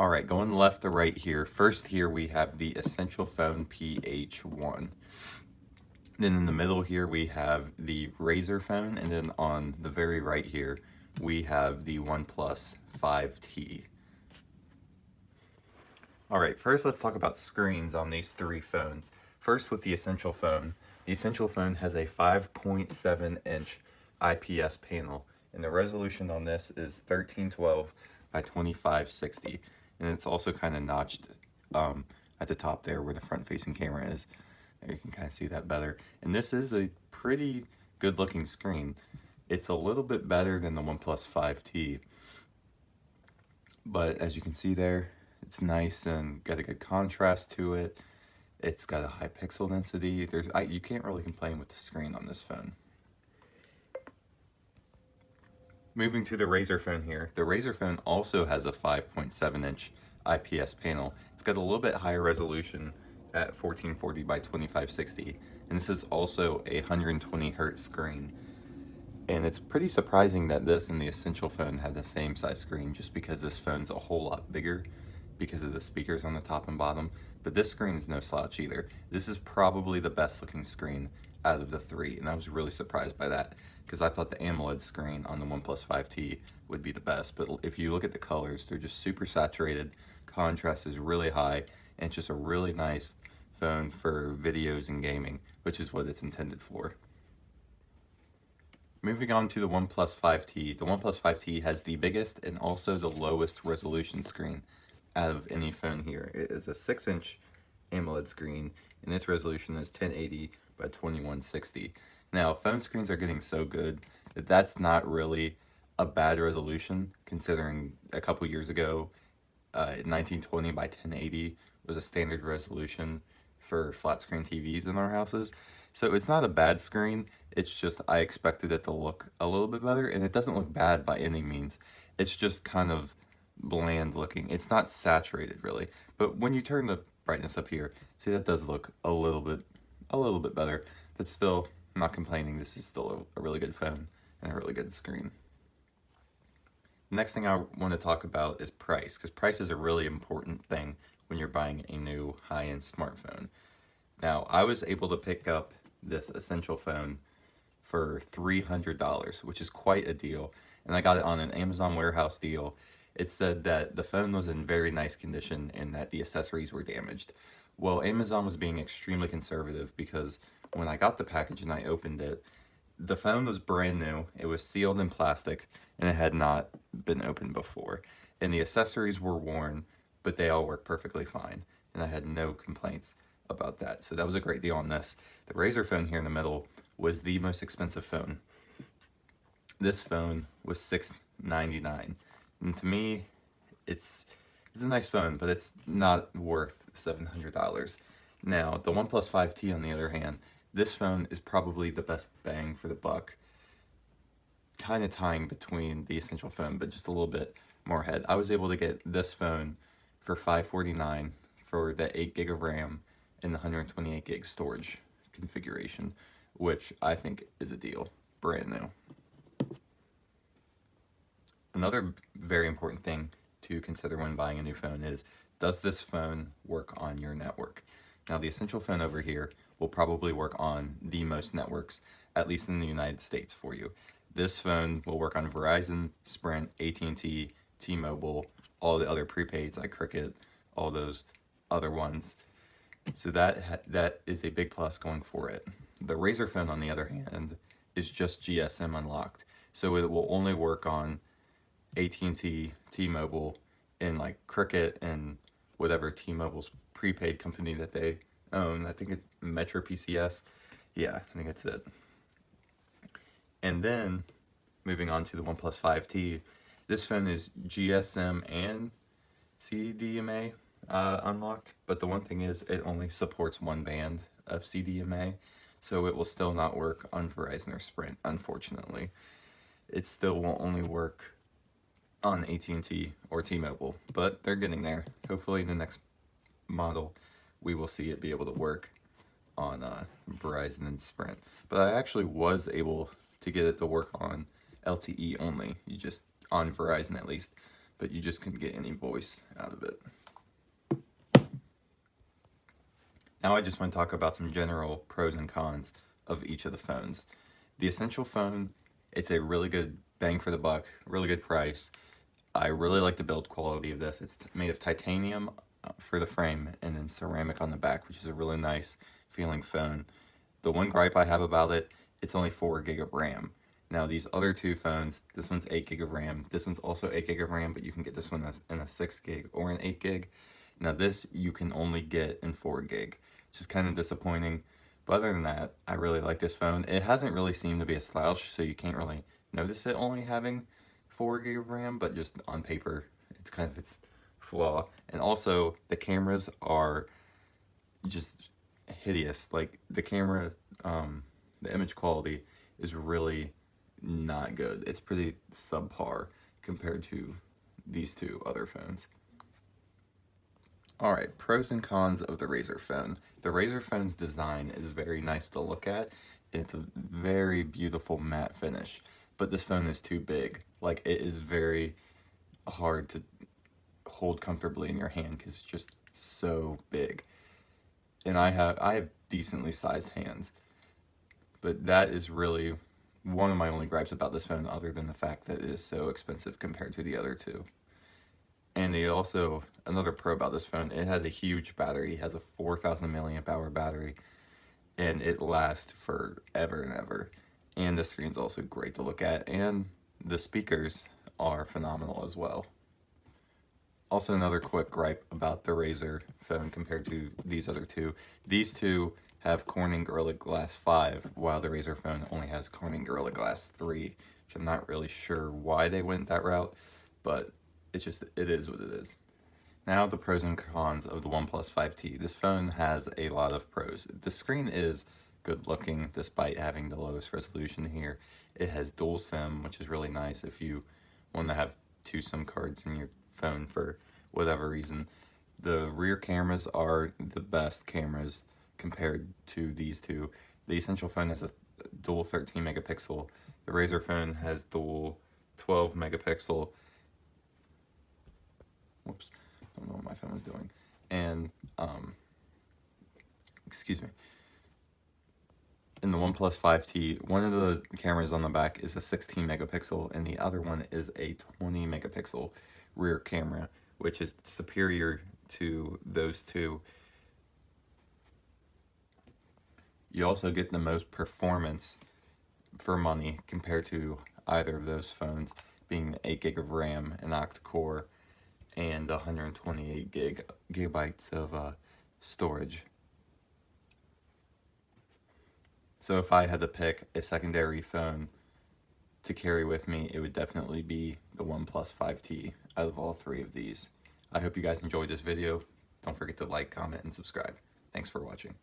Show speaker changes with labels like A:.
A: All right, going left to right here. First here we have the Essential Phone PH1. Then in the middle here we have the Razer phone, and then on the very right here we have the OnePlus 5T. All right, first let's talk about screens on these three phones. First with the Essential phone. The Essential phone has a 5.7-inch IPS panel, and the resolution on this is 1312 by 2560, and it's also kind of notched at the top there where the front-facing camera is. There you can kind of see that better. And this is a pretty good-looking screen. It's a little bit better than the OnePlus 5T, but as you can see there, it's nice and got a good contrast to it. It's got a high pixel density. You can't really complain with the screen on this phone. Moving to the Razer phone here. The Razer phone also has a 5.7-inch IPS panel. It's got a little bit higher resolution at 1440 by 2560, and this is also a 120 hertz screen. And it's pretty surprising that this and the Essential phone have the same size screen, just because this phone's a whole lot bigger because of the speakers on the top and bottom. But this screen is no slouch either. This is probably the best looking screen out of the three, and I was really surprised by that because I thought the AMOLED screen on the OnePlus 5T would be the best. But if you look at the colors, they're just super saturated, contrast is really high, and it's just a really nice phone for videos and gaming, which is what it's intended for. Moving on to the OnePlus 5T. The OnePlus 5T has the biggest and also the lowest resolution screen out of any phone here. It is a 6-inch AMOLED screen, and its resolution is 1080 by 2160. Now, phone screens are getting so good that that's not really a bad resolution, considering a couple years ago, 1920 by 1080 was a standard resolution for flat screen TVs in our houses. So it's not a bad screen, it's just I expected it to look a little bit better, and it doesn't look bad by any means. It's just kind of bland looking. It's not saturated really, but when you turn the brightness up here, see that does look a little bit better, but still, I'm not complaining. This is still a really good phone and a really good screen. Next thing I want to talk about is price, because price is a really important thing when you're buying a new high-end smartphone. Now, I was able to pick up this Essential phone for $300, which is quite a deal, and I got it on an Amazon warehouse deal. It said that the phone was in very nice condition and that the accessories were damaged. Well, Amazon was being extremely conservative because when I got the package and I opened it, the phone was brand new, it was sealed in plastic, and it had not been opened before. And the accessories were worn, but they all worked perfectly fine, and I had no complaints about that. So that was a great deal on this. The Razer phone here in the middle was the most expensive phone. This phone was $699, and to me, it's a nice phone, but it's not worth $700. Now, the OnePlus 5T, on the other hand, this phone is probably the best bang for the buck. Kind of tying between the Essential phone, but just a little bit more ahead. I was able to get this phone for $549 for the 8 gig of RAM and the 128 gig storage configuration, which I think is a deal. Brand new. Another very important thing to consider when buying a new phone is, does this phone work on your network? Now, the Essential phone over here will probably work on the most networks, at least in the United States for you. This phone will work on Verizon, Sprint, AT&T, T-Mobile, all the other prepaids like Cricket, all those other ones. So that is a big plus going for it. The Razer phone, on the other hand, is just GSM unlocked. So it will only work on AT&T, T-Mobile, and like Cricket and whatever T-Mobile's prepaid company that they own. I think it's Metro PCS. Yeah, I think that's it. And then, moving on to the OnePlus 5T, this phone is GSM and CDMA unlocked, but the one thing is it only supports one band of CDMA, so it will still not work on Verizon or Sprint, unfortunately. It still won't only work on AT&T or T-Mobile, but they're getting there. Hopefully in the next model we will see it be able to work on Verizon and Sprint. But I actually was able to get it to work on LTE only, you just on Verizon at least. but you just couldn't get any voice out of it. Now I just want to talk about some general pros and cons of each of the phones. The Essential phone, it's a really good bang for the buck, really good price. I really like the build quality of this. It's made of titanium for the frame and then ceramic on the back, which is a really nice feeling phone. The one gripe I have about it, it's only 4 gig of RAM. Now these other two phones, this one's 8 gig of RAM, this one's also 8 gig of RAM, but you can get this one in a 6 gig or an 8 gig. Now this you can only get in 4 gig, which is kind of disappointing. But other than that, I really like this phone. It hasn't really seemed to be a slouch, so you can't really notice it only having 4 gig of RAM, but just on paper, it's kind of its flaw. And also, the cameras are just hideous. Like, the camera, the image quality is really not good. It's pretty subpar compared to these two other phones. Alright, pros and cons of the Razer phone. The Razer phone's design is very nice to look at. It's a very beautiful matte finish, but this phone is too big. Like, it is very hard to hold comfortably in your hand because it's just so big. And I have decently sized hands, but that is really one of my only gripes about this phone, other than the fact that it is so expensive compared to the other two. And it also, another pro about this phone, it has a huge battery. It has a 4,000 milliamp hour battery, and it lasts forever and ever. And the screen's also great to look at, and the speakers are phenomenal as well. Also, another quick gripe about the Razer phone compared to these other two. These two have Corning Gorilla Glass 5, while the Razer phone only has Corning Gorilla Glass 3, which I'm not really sure why they went that route, but it is what it is. Now the pros and cons of the OnePlus 5T. This phone has a lot of pros. The screen is good looking despite having the lowest resolution here. It has dual SIM, which is really nice if you want to have 2 SIM cards in your phone for whatever reason. The rear cameras are the best cameras compared to these two. The Essential phone has a dual 13 megapixel. The Razer phone has dual 12 megapixel. Whoops, I don't know what my phone was doing. And, excuse me. In the OnePlus 5T, one of the cameras on the back is a 16 megapixel and the other one is a 20 megapixel rear camera, which is superior to those two. You also get the most performance for money compared to either of those phones, being 8 gig of RAM, an octa-core, and 128 gigabytes of storage. So if I had to pick a secondary phone to carry with me, it would definitely be the OnePlus 5T out of all 3 of these. I hope you guys enjoyed this video. Don't forget to like, comment, and subscribe. Thanks for watching.